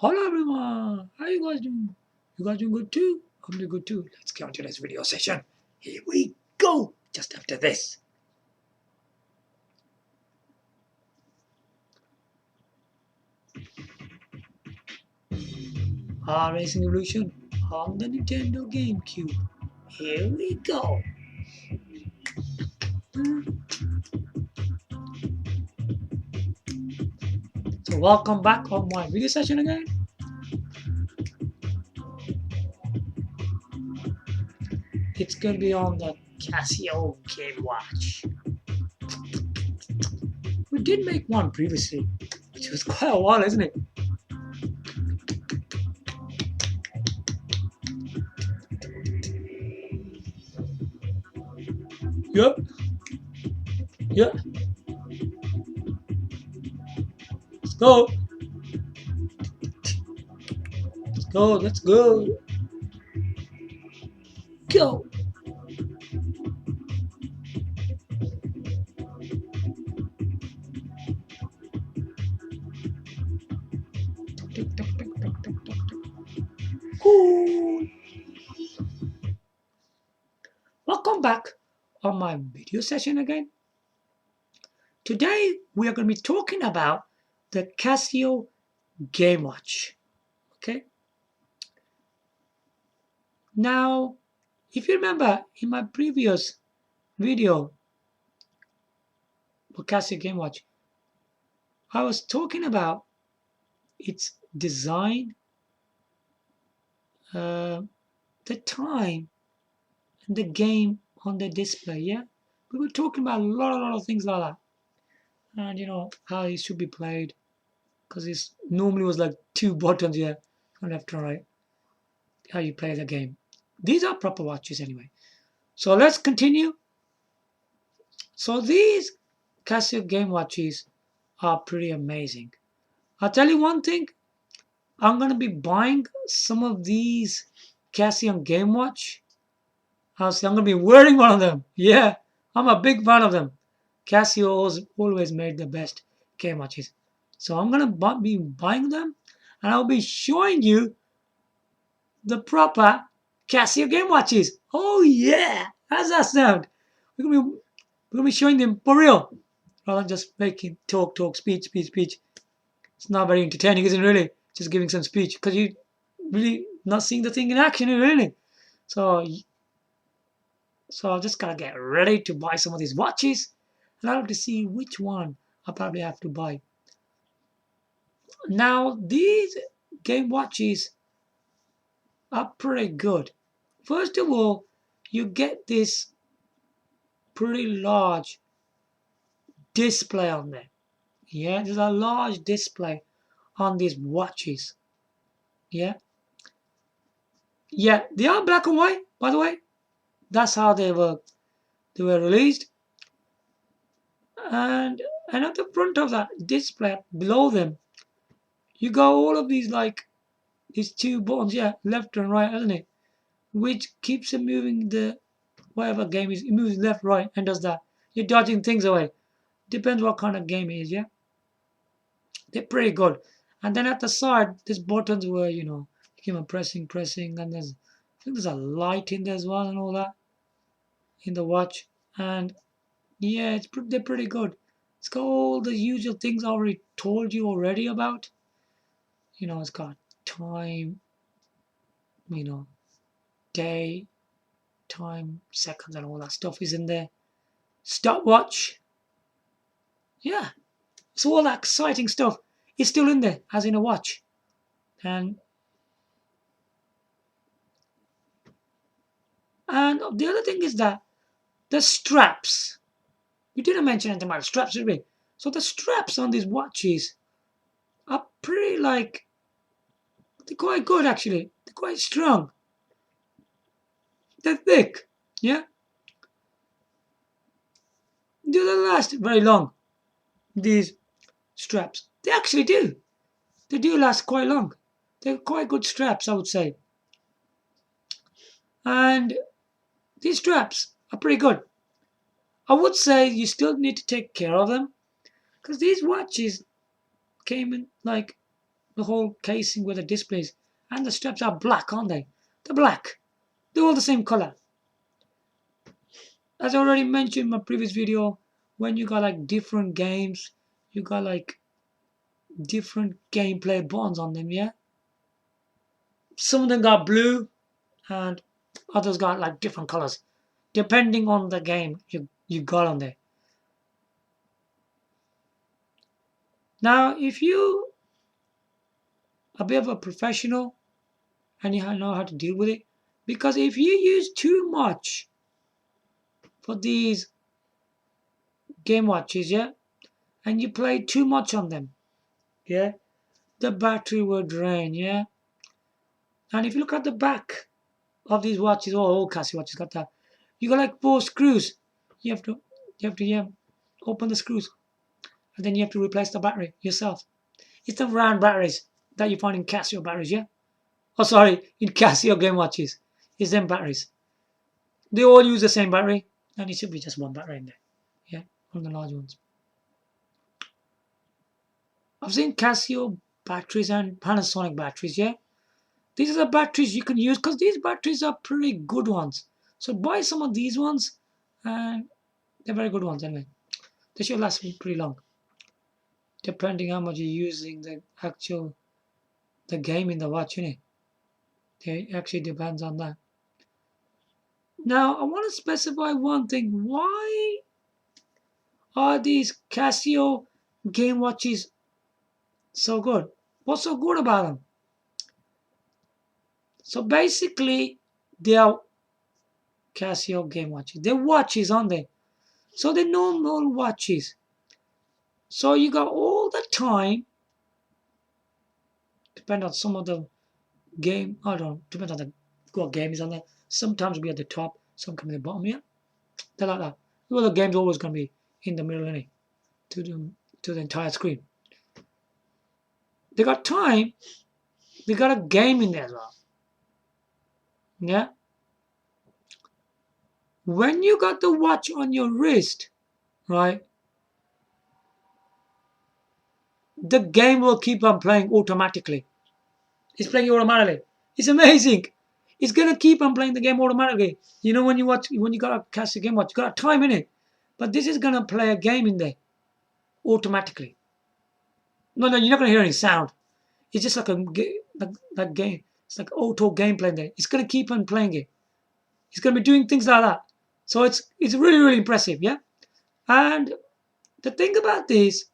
Hello everyone, how you guys doing? You guys doing good too? I'm doing good too. Let's get on to this video session. Here we go, just after this. Our Racing Evolution on the Nintendo GameCube. Here we go. So welcome back on my video session again. It's going to be on the Casio Game Watch. We did make one previously, which was quite a while, isn't it? Yep. Yep. Let's go. Let's go. Let's go. Go. Cool. Welcome back on my video session again. Today we are going to be talking about the Casio Game Watch. Okay. Now, if you remember in my previous video for Casio Game Watch, I was talking about its design, the time, and the game on the display. Yeah, we were talking about a lot of things like that, and you know how it should be played, because it normally was like two buttons, yeah, from left to right. How you play the game. These are proper watches anyway. So let's continue. So these Casio Game Watches are pretty amazing. I'll tell you one thing. I'm going to be buying some of these Casio Game Watch. I'm going to be wearing one of them. Yeah, I'm a big fan of them. Casio always made the best game watches. So I'm going to be buying them, and I'll be showing you the proper Casio Game Watches. Oh yeah, how's that sound? We're gonna be showing them for real, rather than just making talk, speech. It's not very entertaining, isn't it? Really, just giving some speech because you really not seeing the thing in action, really. So I just gotta get ready to buy some of these watches, and I'll have to see which one I probably have to buy. Now these game watches are pretty good. First of all, you get this pretty large display on there. Yeah, there's a large display on these watches. Yeah. Yeah, they are black and white, by the way. That's how they were released. And at the front of that display below them, you got all of these these two buttons, yeah, left and right, isn't it? Which keeps it moving the whatever game is, it moves left, right, and does that. You're dodging things away. Depends what kind of game it is, yeah. They're pretty good. And then at the side, there's buttons where you keep on pressing, and I think there's a light in there as well and all that in the watch. And yeah, they're pretty good. It's got all the usual things I already told you already about. It's got time, day, time, seconds, and all that stuff is in there. Stopwatch. Yeah. So all that exciting stuff is still in there, as in a watch. And the other thing is that the straps. We didn't mention anything about the straps, did we? So the straps on these watches are pretty they're quite good actually. They're quite strong. They're thick. Yeah. They don't last very long. These straps. They actually do. They do last quite long. They're quite good straps, I would say. And these straps are pretty good. I would say you still need to take care of them because these watches came in the whole casing with the displays, and the straps are black, aren't they? They're black. They're all the same color. As I already mentioned in my previous video, when you got like different games, you got like different gameplay buttons on them, yeah? Some of them got blue and others got like different colors, depending on the game you got on there. Now, if you are a bit of a professional and you know how to deal with it, because if you use too much for these game watches, yeah, and you play too much on them, yeah, the battery will drain, yeah. And if you look at the back of these watches, all Casio watches got that. You got like 4 screws. You have to, yeah, open the screws, and then you have to replace the battery yourself. It's the round batteries that you find in Casio batteries, yeah. Oh, sorry, in Casio game watches, it's them batteries. They all use the same battery, and it should be just one battery in there, yeah, on the large ones. I've seen Casio batteries and Panasonic batteries, yeah. These are the batteries you can use because these batteries are pretty good ones. So buy some of these ones, and they're very good ones anyway. They should last pretty long, depending how much you're using the game in the watch, innit? It actually depends on that. Now I want to specify one thing. Why are these Casio game watches so good? What's so good about them? So basically, they are Casio game watches. They're watches, aren't they? So they're normal watches. So you got all the time, depend on some of the game, I don't know, depends on what game is on there. Sometimes be at the top, some come at the bottom, yeah. They're like that. Well, the game's always going to be in the middle, innit? To the entire screen. They got time, they got a game in there as well. Yeah? When you got the watch on your wrist, right, the game will keep on playing automatically. It's playing automatically. It's amazing. It's gonna keep on playing the game automatically. You know when you got a Casio Game Watch, you got a time in it, but this is gonna play a game in there automatically. No, you're not gonna hear any sound. It's just like like game. It's like auto gameplay in there. It's gonna keep on playing it. It's gonna be doing things like that. So it's really impressive, yeah. And the thing about these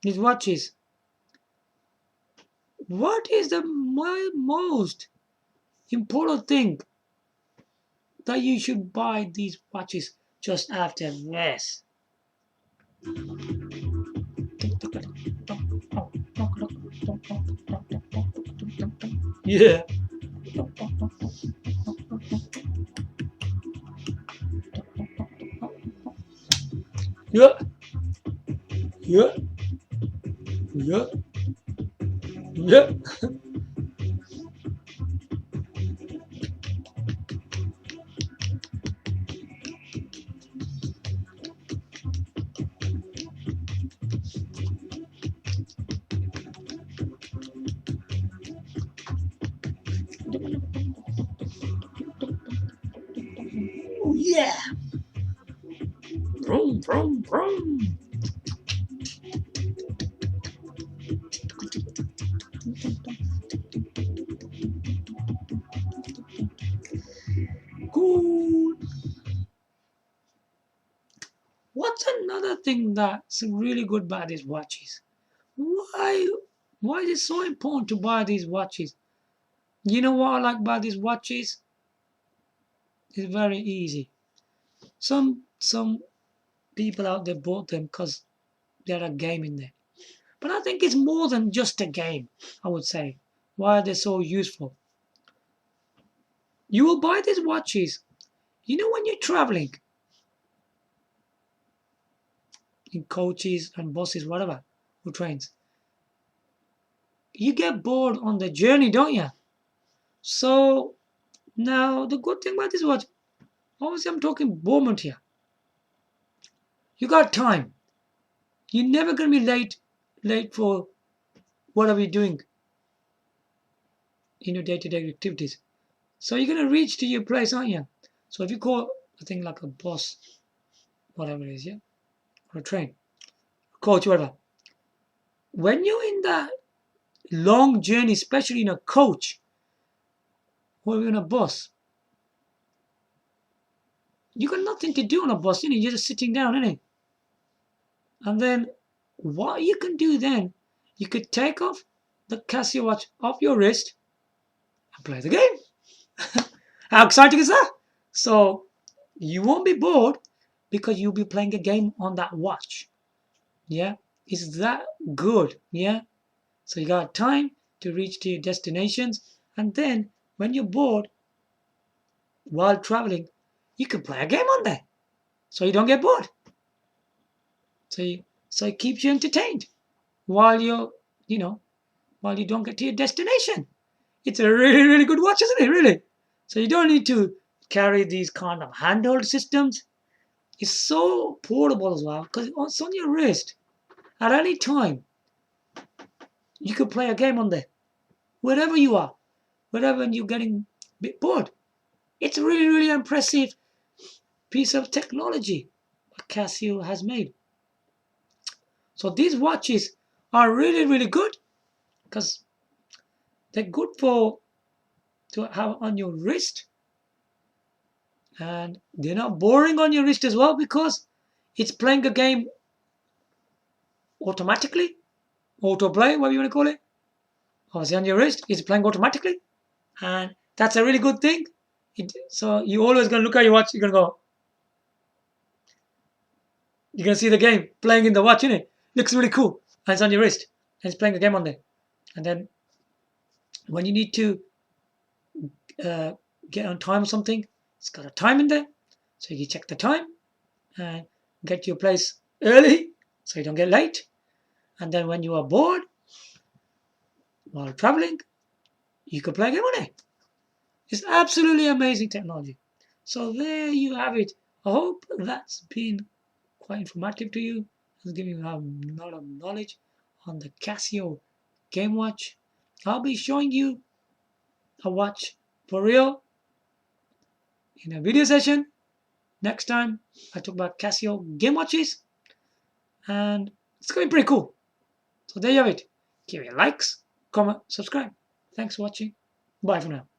watches, what is the most important thing that you should buy these watches just after this? Yeah. Yeah. Yeah. Yeah. Yeah. Oh yeah. Vroom, vroom, vroom. Cool. What's another thing that's really good about these watches? Why why is it so important to buy these watches? You know what I like about these watches? It's very easy. Some people out there bought them because they're a game in there. But I think it's more than just a game, I would say. Why are they so useful? You will buy these watches. You know when you're traveling in coaches and buses, whatever, or trains, you get bored on the journey, don't you? So now the good thing about this watch, obviously I'm talking moment here. You got time. You're never gonna be late for what are we doing in your day-to-day activities. So you're going to reach to your place, aren't you? So if you call a thing like a bus, whatever it is, yeah, or a train, coach, whatever, when you're in that long journey, especially in a coach or in a bus, you got nothing to do on a bus, you know, you're just sitting down, innit? And then what you can do then, you could take off the Casio watch off your wrist and play the game. How exciting is that? So you won't be bored because you'll be playing a game on that watch. Yeah, it's that good. Yeah, so you got time to reach to your destinations, and then when you're bored while traveling, you can play a game on there, so you don't get bored. So it keeps you entertained while while you don't get to your destination. It's a really really good watch, isn't it? Really. So you don't need to carry these kind of handheld systems. It's so portable as well because it's on your wrist at any time. You could play a game on there, wherever you are, wherever you're getting a bit bored. It's a really, really impressive piece of technology what Casio has made. So these watches are really, really good because they're good to have on your wrist, and they're not boring on your wrist as well because it's playing a game automatically, autoplay, whatever you want to call it. Obviously on your wrist, it's playing automatically, and that's a really good thing. So you always gonna look at your watch, you're gonna go, you're gonna see the game playing in the watch, innit? Looks really cool. And it's on your wrist. And it's playing a game on there. And then when you need to uh, get on time or something, it's got a time in there. So you check the time and get to your place early so you don't get late. And then when you are bored while traveling, you can play a game on it. It's absolutely amazing technology. So there you have it. I hope that's been quite informative to you. It's giving you a lot of knowledge on the Casio Game Watch. I'll be showing you a watch for real in a video session next time. I talk about Casio Game Watches, and it's going to be pretty cool. So there you have it. Give me likes, comment, subscribe. Thanks for watching. Bye for now.